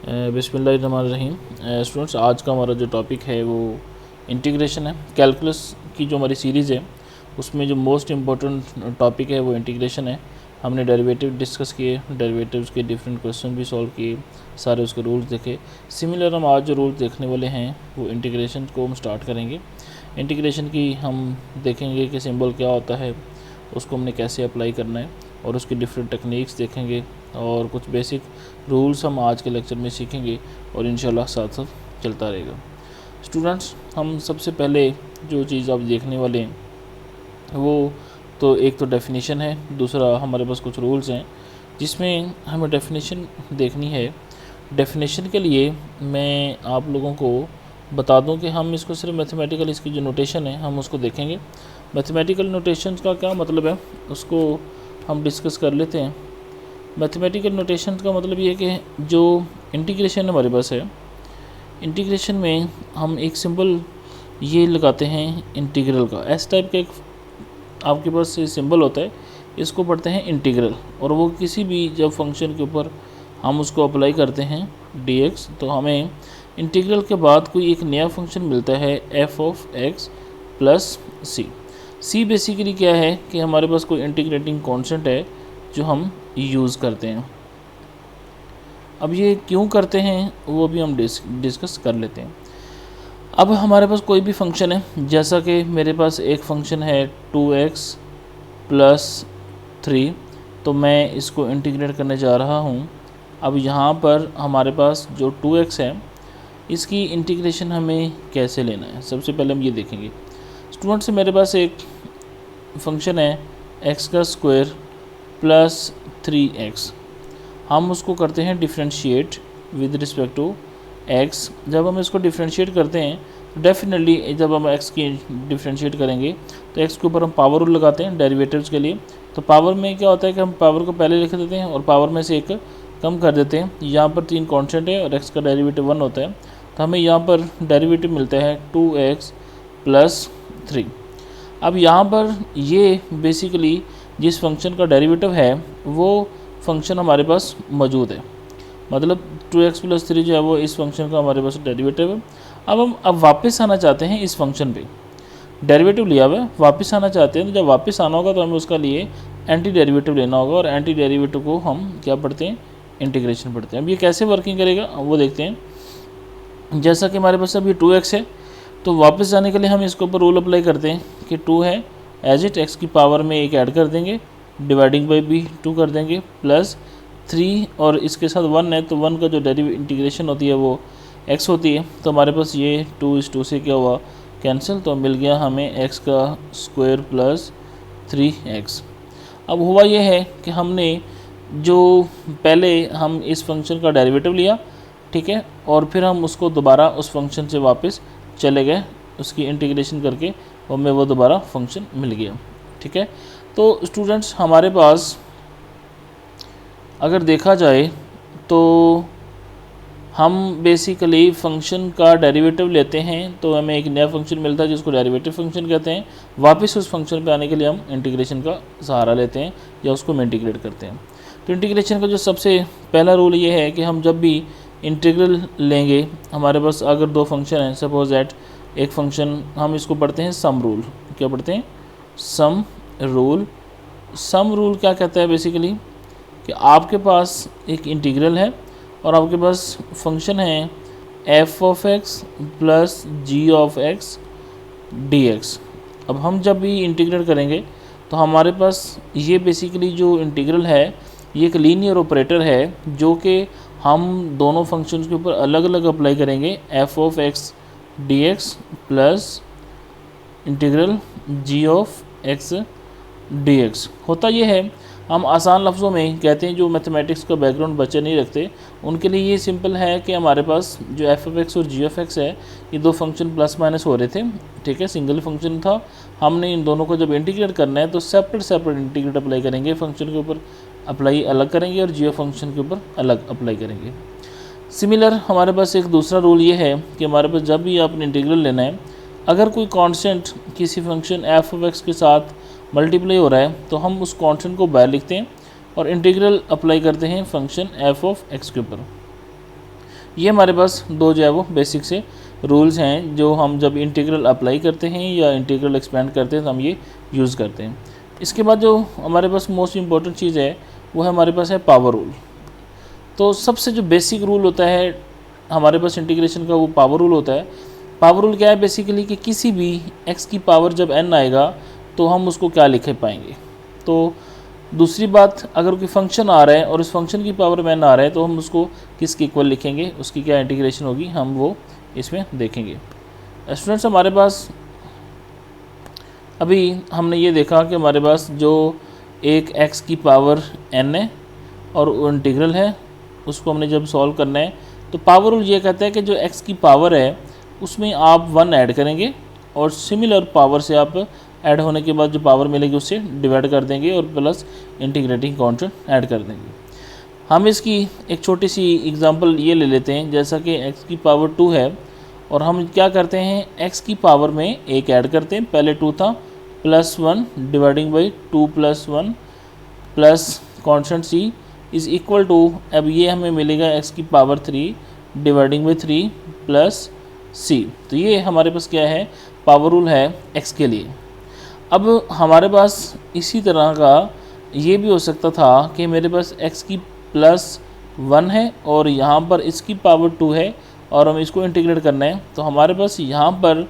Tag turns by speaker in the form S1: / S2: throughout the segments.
S1: बिस्मिल्लाहिर्रहमानिर्रहीम। स्टूडेंट्स, आज का हमारा जो टॉपिक है वो इंटीग्रेशन है। कैलकुलस की जो हमारी सीरीज़ है उसमें जो मोस्ट इम्पोर्टेंट टॉपिक है वो इंटीग्रेशन है। हमने डेरिवेटिव डिस्कस किए, डेरिवेटिव्स के डिफरेंट क्वेश्चन भी सॉल्व किए, सारे उसके रूल्स देखे। सिमिलर हम आज जो रूल्स देखने वाले हैं वो इंटीग्रेशन को हम स्टार्ट करेंगे। इंटीग्रेशन की हम देखेंगे कि सिंबल क्या होता है, उसको हमने कैसे अप्लाई करना है और उसकी डिफरेंट टेक्निक्स देखेंगे और कुछ बेसिक रूल्स हम आज के लेक्चर में सीखेंगे और इंशाल्लाह साथ साथ चलता रहेगा। स्टूडेंट्स, हम सबसे पहले जो चीज़ आप देखने वाले हैं वो तो एक तो डेफिनेशन है, दूसरा हमारे पास कुछ रूल्स हैं जिसमें हमें डेफिनेशन देखनी है। डेफिनेशन के लिए मैं आप लोगों को बता दूं कि हम इसको सिर्फ मैथमेटिकल, इसकी जो नोटेशन है हम उसको देखेंगे। मैथमेटिकल नोटेशन का क्या मतलब है उसको हम डिस्कस कर लेते हैं। मैथमेटिकल नोटेशन का मतलब ये है कि जो इंटीग्रेशन हमारे पास है, इंटीग्रेशन में हम एक सिंबल ये लगाते हैं इंटीग्रल का। एस टाइप का एक आपके पास सिंबल होता है, इसको पढ़ते हैं इंटीग्रल। और वो किसी भी जब फंक्शन के ऊपर हम उसको अप्लाई करते हैं dx, तो हमें इंटीग्रल के बाद कोई एक नया फंक्शन मिलता है F of X plus C. C basically क्या है कि हमारे पास कोई इंटीग्रेटिंग कॉन्स्टेंट है जो हम यूज़ करते हैं। अब ये क्यों करते हैं वो भी हम डिस्कस कर लेते हैं। अब हमारे पास कोई भी फंक्शन है, जैसा कि मेरे पास एक फंक्शन है 2x प्लस 3, तो मैं इसको इंटीग्रेट करने जा रहा हूँ। अब यहाँ पर हमारे पास जो 2x है इसकी इंटीग्रेशन हमें कैसे लेना है, सबसे पहले हम ये देखेंगे। स्टूडेंट्स, मेरे पास एक फंक्शन है x का स्क्वायर प्लस 3x। हम उसको करते हैं differentiate with respect to x। जब हम इसको डिफ्रेंशिएट करते हैं तो डेफिनेटली जब हम x की डिफ्रेंशिएट करेंगे तो x के ऊपर हम पावर रूल लगाते हैं डेरिवेटिव्स के लिए। तो पावर में क्या होता है कि हम पावर को पहले लिख देते हैं और पावर में से एक कम कर देते हैं। यहाँ पर 3 कांस्टेंट है और x का डेरिवेटिव 1 होता है, तो हमें यहाँ पर डेरिवेटिव मिलता है 2x प्लस 3। अब यहाँ पर ये बेसिकली जिस फंक्शन का डेरिवेटिव है वो फंक्शन हमारे पास मौजूद है, मतलब 2x प्लस 3 जो है वो इस फंक्शन का हमारे पास डेरिवेटिव है। अब हम वापस आना चाहते हैं इस फंक्शन पे, डेरिवेटिव लिया हुआ है, वापस आना चाहते हैं। तो जब वापस आना होगा तो हमें उसका लिए एंटी डेरिवेटिव लेना होगा और एंटी डेरिवेटिव को हम क्या पढ़ते हैं, इंटीग्रेशन पढ़ते हैं। अब ये कैसे वर्किंग करेगा वो देखते हैं। जैसा कि हमारे पास अभी 2x है, तो वापस जाने के लिए हम इसके ऊपर रूल अप्लाई करते हैं कि 2 है एज इट x की पावर में एक ऐड कर देंगे, डिवाइडिंग बाई भी 2 कर देंगे, प्लस 3 और इसके साथ 1 है, तो 1 का जो इंटीग्रेशन होती है वो x होती है। तो हमारे पास ये 2 से क्या हुआ, कैंसिल, तो मिल गया हमें x का स्क्वायर प्लस 3x। अब हुआ ये है कि हमने जो पहले हम इस फंक्शन का डेरिवेटिव लिया, ठीक है, और फिर हम उसको दोबारा उस फंक्शन से वापस चले गए, उसकी इंटीग्रेशन करके हमें वो दोबारा फंक्शन मिल गया, ठीक है। तो स्टूडेंट्स, हमारे पास अगर देखा जाए तो हम बेसिकली फ़ंक्शन का डेरिवेटिव लेते हैं तो हमें एक नया फंक्शन मिलता है जिसको डेरिवेटिव फंक्शन कहते हैं। वापस उस फंक्शन पे आने के लिए हम इंटीग्रेशन का सहारा लेते हैं या उसको हम इंटीग्रेट करते हैं। तो इंटीग्रेशन का जो सबसे पहला रूल ये है कि हम जब भी इंटीग्रल लेंगे, हमारे पास अगर 2 फंक्शन हैं, सपोज दैट एक फंक्शन हम इसको पढ़ते हैं सम रूल। क्या पढ़ते हैं, सम रूल। सम रूल क्या कहता है बेसिकली कि आपके पास एक इंटीग्रल है और आपके पास फंक्शन है F of X plus G of X D X. अब हम जब भी इंटीग्रेट करेंगे तो हमारे पास ये बेसिकली जो इंटीग्रल है ये एक लीनियर ऑपरेटर है जो कि हम दोनों फंक्शंस के ऊपर अलग अलग अप्लाई करेंगे। F of X D X plus integral G of X D X. होता ये है, हम आसान लफ्ज़ों में कहते हैं, जो मैथमेटिक्स का बैकग्राउंड बच्चे नहीं रखते उनके लिए ये सिंपल है कि हमारे पास जो एफ ऑफ एक्स और जी ऑफ एक्स है, ये 2 फंक्शन प्लस माइनस हो रहे थे, ठीक है, सिंगल फंक्शन था। हमने इन दोनों को जब इंटीग्रेट करना है तो सेपरेट इंटीग्रेट अप्लाई करेंगे, फंक्शन के ऊपर अप्लाई अलग करेंगे और जी ऑफ फंक्शन के ऊपर अलग अप्लाई करेंगे। सिमिलर हमारे पास एक दूसरा रूल ये है कि हमारे पास जब भी आपने इंटीग्रल लेना है, अगर कोई कांस्टेंट किसी फंक्शन एफ ऑफ एक्स के साथ मल्टीप्लाई हो रहा है तो हम उस कांस्टेंट को बाहर लिखते हैं और इंटीग्रल अप्लाई करते हैं फंक्शन एफ ऑफ एक्स के ऊपर। ये हमारे पास दो जो है वो बेसिक से रूल्स हैं जो हम जब इंटीग्रल अप्लाई करते हैं या इंटीग्रल एक्सपेंड करते हैं तो हम ये यूज़ करते हैं। इसके बाद जो हमारे पास मोस्ट इम्पॉर्टेंट चीज़ है वो है हमारे पास है पावर रूल। तो सबसे जो बेसिक रूल होता है हमारे पास इंटीग्रेशन का वो पावर रूल होता है। पावर रूल क्या है बेसिकली कि किसी भी x की पावर जब n आएगा तो हम उसको क्या लिख पाएंगे। तो दूसरी बात, अगर कोई फंक्शन आ रहा है और उस फंक्शन की पावर में n आ रहा है तो हम उसको किसके इक्वल लिखेंगे, उसकी क्या इंटीग्रेशन होगी, हम वो इसमें देखेंगे। स्टूडेंट्स, हमारे पास अभी हमने ये देखा कि हमारे पास जो एक x की पावर n है और वो इंटीग्रल है, उसको हमने जब सॉल्व करना है तो पावर रूल ये कहता है कि जो x की पावर है उसमें आप 1 ऐड करेंगे और सिमिलर पावर से आप ऐड होने के बाद जो पावर मिलेगी उससे डिवाइड कर देंगे और प्लस इंटीग्रेटिंग कांस्टेंट ऐड कर देंगे। हम इसकी एक छोटी सी एग्जांपल ये ले लेते हैं, जैसा कि x की पावर 2 है और हम क्या करते हैं x की पावर में एक ऐड करते हैं, पहले 2 था, +1 dividing by 2 + 1 plus constant c is equal to, अब ये हमें मिलेगा x की power 3 dividing by 3 plus c। तो ये हमारे पास क्या है, पावर रूल है x के लिए। अब हमारे पास इसी तरह का ये भी हो सकता था कि मेरे पास x की +1 है और यहाँ पर इसकी पावर 2 है और हमें इसको इंटीग्रेट करना है। तो हमारे पास यहाँ पर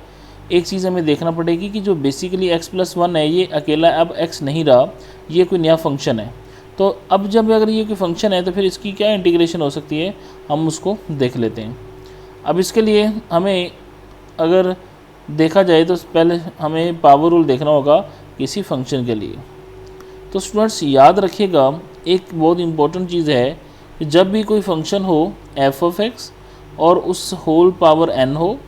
S1: एक चीज़ हमें देखना पड़ेगी कि जो बेसिकली x+1 है ये अकेला अब x नहीं रहा, ये कोई नया फंक्शन है। तो अब जब अगर ये कोई फंक्शन है तो फिर इसकी क्या इंटीग्रेशन हो सकती है, हम उसको देख लेते हैं। अब इसके लिए हमें अगर देखा जाए तो पहले हमें पावर रूल देखना होगा किसी फंक्शन के लिए। तो स्टूडेंट्स याद रखिएगा, एक बहुत इम्पोर्टेंट चीज़ है कि जब भी कोई फंक्शन हो f(x) और उस होल पावर n हो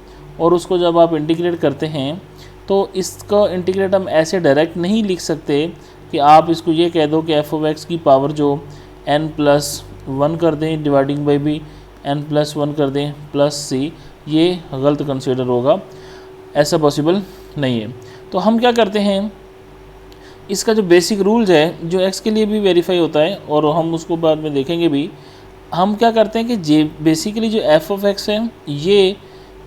S1: और उसको जब आप इंटीग्रेट करते हैं तो इसका इंटीग्रेट हम ऐसे डायरेक्ट नहीं लिख सकते कि आप इसको ये कह दो कि f(x) की पावर जो n+1 कर दें डिवाइडिंग बाई भी n+1 कर दें प्लस c, ये गलत कंसीडर होगा, ऐसा पॉसिबल नहीं है। तो हम क्या करते हैं, इसका जो बेसिक रूल्स है जो x के लिए भी वेरीफाई होता है और हम उसको बाद में देखेंगे भी, हम क्या करते हैं कि बेसिकली जो f(x) है ये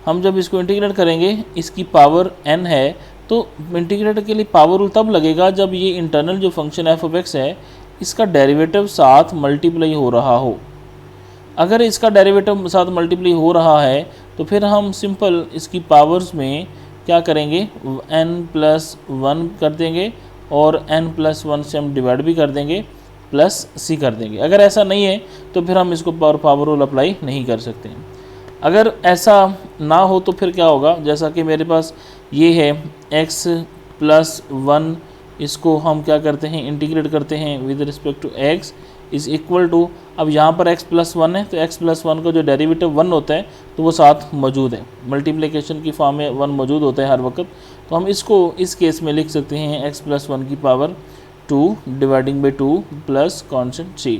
S1: हम जब इसको इंटीग्रेट करेंगे, इसकी पावर n है तो इंटीग्रेटर के लिए पावर रूल तब लगेगा जब ये इंटरनल जो फंक्शन f(x) है इसका डेरिवेटिव साथ मल्टीप्लाई हो रहा हो। अगर इसका डेरिवेटिव साथ मल्टीप्लाई हो रहा है तो फिर हम सिंपल इसकी पावर्स में क्या करेंगे, n+1 कर देंगे और n+1 से हम डिवाइड भी कर देंगे प्लस c कर देंगे। अगर ऐसा नहीं है तो फिर हम इसको पावर रूल अप्लाई नहीं कर सकते हैं। अगर ऐसा ना हो तो फिर क्या होगा, जैसा कि मेरे पास ये है x+1, इसको हम क्या करते हैं इंटीग्रेट करते हैं with respect to x is equal to, अब यहाँ पर x+1 है तो x+1 का जो डेरिवेटिव 1 होता है तो वो साथ मौजूद है, मल्टीप्लिकेशन की फॉर्म में 1 मौजूद होता है हर वक्त। तो हम इसको इस केस में लिख सकते हैं x+1 की power 2 dividing by 2 plus constant c।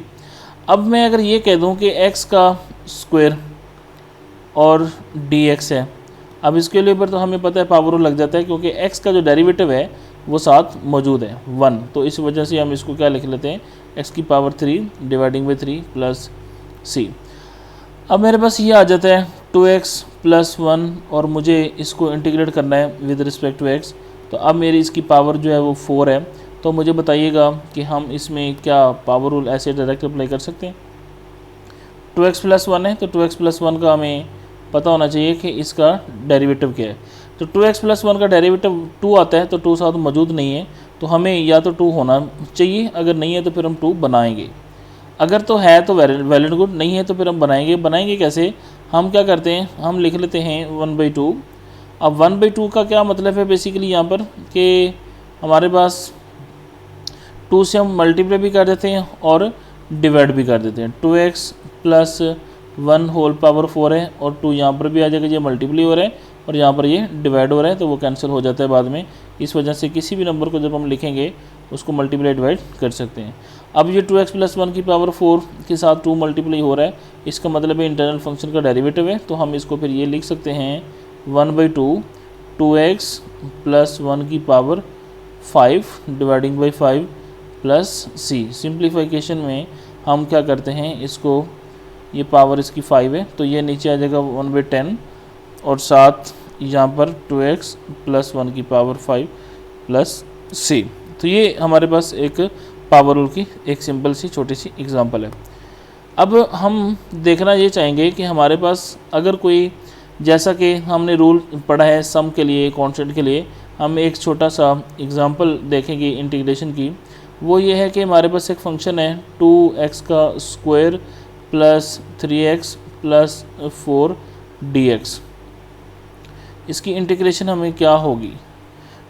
S1: अब मैं अगर ये कह दूँ कि x का स्क्वायर और dx है, अब इसके लिए पर तो हमें पता है पावर रूल लग जाता है क्योंकि x का जो डेरिवेटिव है वो साथ मौजूद है 1, तो इस वजह से हम इसको क्या लिख लेते हैं, x की power 3 dividing by 3 plus c। अब मेरे पास ये आ जाता है 2x+1 और मुझे इसको इंटीग्रेट करना है विद रिस्पेक्ट टू x। तो अब मेरी इसकी पावर जो है वो 4 है। तो मुझे बताइएगा कि हम इसमें क्या पावर रूल ऐसे डायरेक्ट अप्लाई कर सकते हैं। 2x+1 है तो 2x+1 का हमें पता होना चाहिए कि इसका डेरिवेटिव क्या है। तो 2x+1 का डेरिवेटिव 2 आता है तो 2 साथ मौजूद नहीं है, तो हमें या तो 2 होना चाहिए, अगर नहीं है तो फिर हम 2 बनाएंगे। अगर तो है तो वेल एंड गुड, नहीं है तो फिर हम बनाएंगे कैसे, हम क्या करते हैं, हम लिख लेते हैं 1/2। अब 1/2 का क्या मतलब है बेसिकली यहाँ पर कि हमारे पास 2 से हम मल्टीप्लाई भी कर देते हैं और डिवाइड भी कर देते हैं। 2x+1 होल पावर 4 है और 2 यहाँ पर भी आ जाएगा, ये मल्टीप्लाई हो रहा है और यहाँ पर ये डिवाइड हो रहा है तो वो कैंसिल हो जाता है बाद में। इस वजह से किसी भी नंबर को जब हम लिखेंगे उसको मल्टीप्लाई डिवाइड कर सकते हैं। अब ये 2x+1 की पावर 4 के साथ 2 मल्टीप्लाई हो रहा है, इसका मतलब है इंटरनल फंक्शन का डेरिवेटिव है। तो हम इसको फिर ये लिख सकते हैं 1/2 2x+1 की power 5 dividing by 5 plus c। Simplification में हम क्या करते हैं, इसको ये पावर इसकी 5 है, तो ये नीचे आ जाएगा 1/10 और साथ यहाँ पर 2x प्लस 1 की पावर 5 प्लस c। तो ये हमारे पास एक पावर रूल की एक सिंपल सी छोटी सी एग्जांपल है। अब हम देखना ये चाहेंगे कि हमारे पास अगर कोई, जैसा कि हमने रूल पढ़ा है सम के लिए, कांस्टेंट के लिए, हम एक छोटा सा एग्जांपल देखेंगे इंटीग्रेशन की। वो ये है कि हमारे पास एक फंक्शन है 2x का square plus 3x plus 4 dx। इसकी इंटीग्रेशन हमें क्या होगी?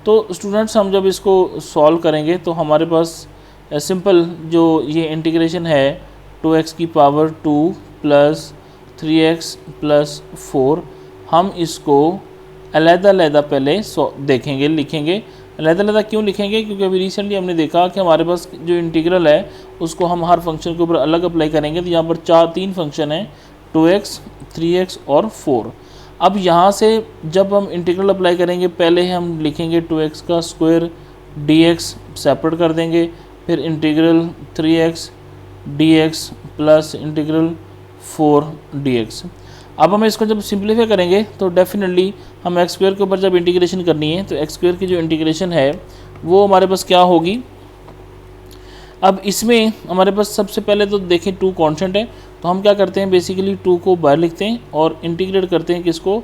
S1: तो स्टूडेंट्स हम जब इसको सॉल्व करेंगे तो हमारे पास सिंपल जो ये इंटीग्रेशन है 2x की पावर 2 प्लस 3x प्लस 4, हम इसको अलग-अलग पहले देखेंगे, लिखेंगे। अलग-अलग क्यों लिखेंगे? क्योंकि अभी रिसेंटली हमने देखा कि हमारे पास जो इंटीग्रल है उसको हम हर फंक्शन के ऊपर अलग अप्लाई करेंगे। तो यहाँ पर 3 फंक्शन हैं 2x, 3x और 4। अब यहाँ से जब हम इंटीग्रल अप्लाई करेंगे, पहले हम लिखेंगे 2x का स्क्वायर dx सेपरेट कर देंगे, फिर integral 3x dx plus integral 4 dx। अब हम इसको जब सिंप्लीफाई करेंगे तो डेफिनेटली हम एक्स स्क्वायर के ऊपर जब इंटीग्रेशन करनी है तो एक्स स्क्वायर की जो इंटीग्रेशन है वो हमारे पास क्या होगी? अब इसमें हमारे पास सबसे पहले तो देखें 2 कांस्टेंट है, तो हम क्या करते हैं बेसिकली 2 को बाहर लिखते हैं और इंटीग्रेट करते हैं किसको?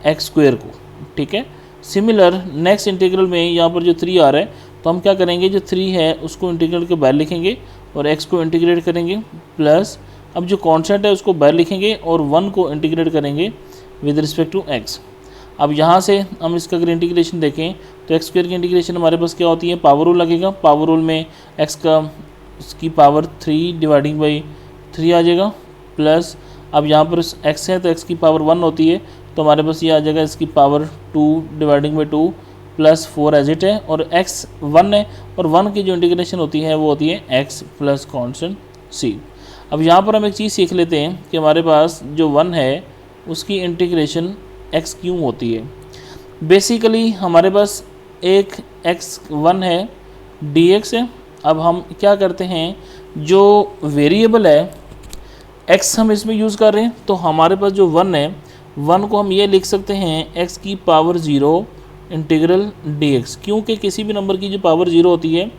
S1: एक्स स्क्वायर को। ठीक है। सिमिलर नेक्स्ट इंटीग्रल में यहाँ पर जो 3 आ रहा है तो हम क्या करेंगे, जो 3 है उसको इंटीग्रल के बाहर लिखेंगे और x को इंटीग्रेट करेंगे, प्लस अब जो कांस्टेंट है उसको बाहर लिखेंगे और 1 को इंटीग्रेट करेंगे विद रिस्पेक्ट टू x। अब यहाँ से हम इसका अगर इंटीग्रेशन देखें तो एक्स स्क्वायर की इंटीग्रेशन हमारे पास क्या होती है? पावर रूल लगेगा। पावर रूल में x का इसकी पावर 3 डिवाइडिंग बाई 3 आ जाएगा, प्लस अब यहाँ पर x है तो x की पावर 1 होती है, तो हमारे पास ये आ जाएगा इसकी power 2 dividing by 2 plus 4 as it है, और x 1 है और 1 की जो इंटीग्रेशन होती है वो होती है x प्लस कॉन्स्टेंट c। अब यहाँ पर हम एक चीज़ सीख लेते हैं कि हमारे पास जो 1 है उसकी इंटीग्रेशन x क्यों होती है। बेसिकली हमारे पास एक x1 है dx है। अब हम क्या करते हैं, जो वेरिएबल है x हम इसमें यूज़ कर रहे हैं, तो हमारे पास जो 1 है 1 को हम ये लिख सकते हैं x की पावर 0 इंटीग्रल dx, क्योंकि किसी भी नंबर की जो पावर 0 होती है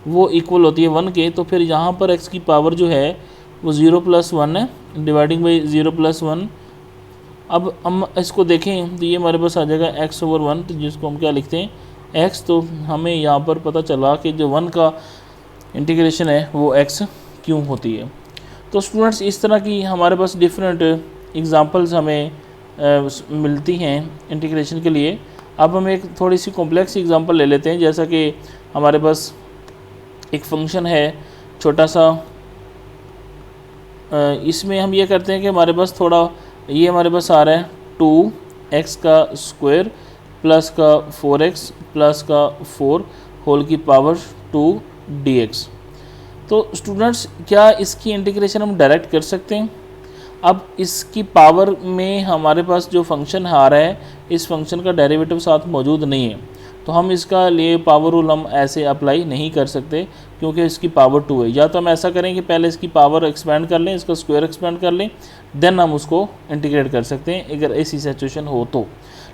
S1: वो इक्वल होती है 1 के। तो फिर यहाँ पर x की पावर जो है वो 0 प्लस 1 है डिवाइडिंग बाई 0 प्लस 1। अब हम इसको देखें तो ये हमारे पास आ जाएगा x ओवर 1, तो जिसको हम क्या लिखते हैं x। तो हमें यहाँ पर पता चला कि जो 1 का इंटीग्रेशन है वो x क्यों होती है। तो स्टूडेंट्स इस तरह की हमारे पास डिफरेंट एग्जांपल्स हमें मिलती हैं इंटीग्रेशन के लिए। अब हम एक थोड़ी सी कॉम्प्लेक्स एग्जांपल ले लेते हैं, जैसा कि हमारे पास एक फंक्शन है छोटा सा। इसमें हम ये करते हैं कि हमारे पास थोड़ा ये हमारे पास आ रहा है 2x का स्क्वायर प्लस का 4x प्लस का 4 होल की पावर 2 dx। तो स्टूडेंट्स क्या इसकी इंटीग्रेशन हम डायरेक्ट कर सकते हैं? अब इसकी पावर में हमारे पास जो फंक्शन आ रहा है इस फंक्शन का डेरिवेटिव साथ मौजूद नहीं है, तो हम इसका लिए पावर रूल हम ऐसे अप्लाई नहीं कर सकते क्योंकि इसकी पावर 2 है। या तो हम ऐसा करें कि पहले इसकी पावर एक्सपेंड कर लें, इसका स्क्वायर एक्सपेंड कर लें, देन हम उसको इंटीग्रेट कर सकते हैं अगर ऐसी सिचुएशन हो तो।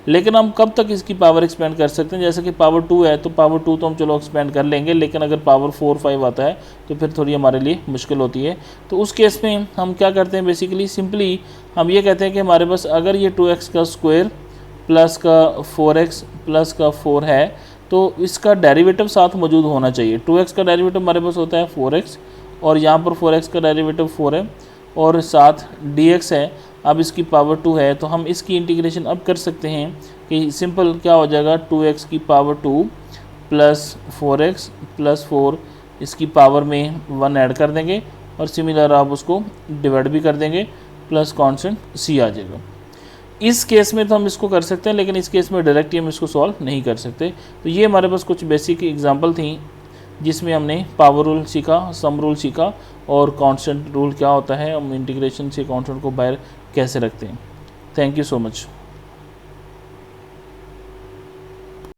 S1: लेकिन हम कब तक इसकी पावर एक्सपेंड कर सकते हैं? जैसे कि पावर 2 है तो पावर 2 तो हम चलो एक्सपेंड कर लेंगे, लेकिन अगर पावर 4, 5 आता है तो फिर थोड़ी हमारे लिए मुश्किल होती है। तो उस केस में हम क्या करते हैं, बेसिकली सिंपली हम ये कहते हैं कि हमारे पास अगर ये 2x का स्क्वायर प्लस का 4x प्लस का 4 है तो इसका डेरिवेटिव साथ मौजूद होना चाहिए। 2x का डेरिवेटिव हमारे पास होता है 4x और यहाँ पर 4x का डेरिवेटिव 4 है और साथ dx है। अब इसकी पावर 2 है तो हम इसकी इंटीग्रेशन अब कर सकते हैं कि सिंपल क्या हो जाएगा 2x की पावर 2 प्लस 4x प्लस 4 इसकी पावर में 1 ऐड कर देंगे और सिमिलर आप उसको डिवाइड भी कर देंगे प्लस कॉन्स्टेंट c आ जाएगा। इस केस में तो हम इसको कर सकते हैं, लेकिन इस केस में डायरेक्ट हम इसको सॉल्व नहीं कर सकते। तो ये हमारे पास कुछ बेसिक एग्जांपल थी जिसमें हमने पावर रूल सीखा, सम रूल सीखा और कांस्टेंट रूल क्या होता है, हम इंटीग्रेशन से कांस्टेंट को बाहर कैसे रखते हैं। Thank you so much.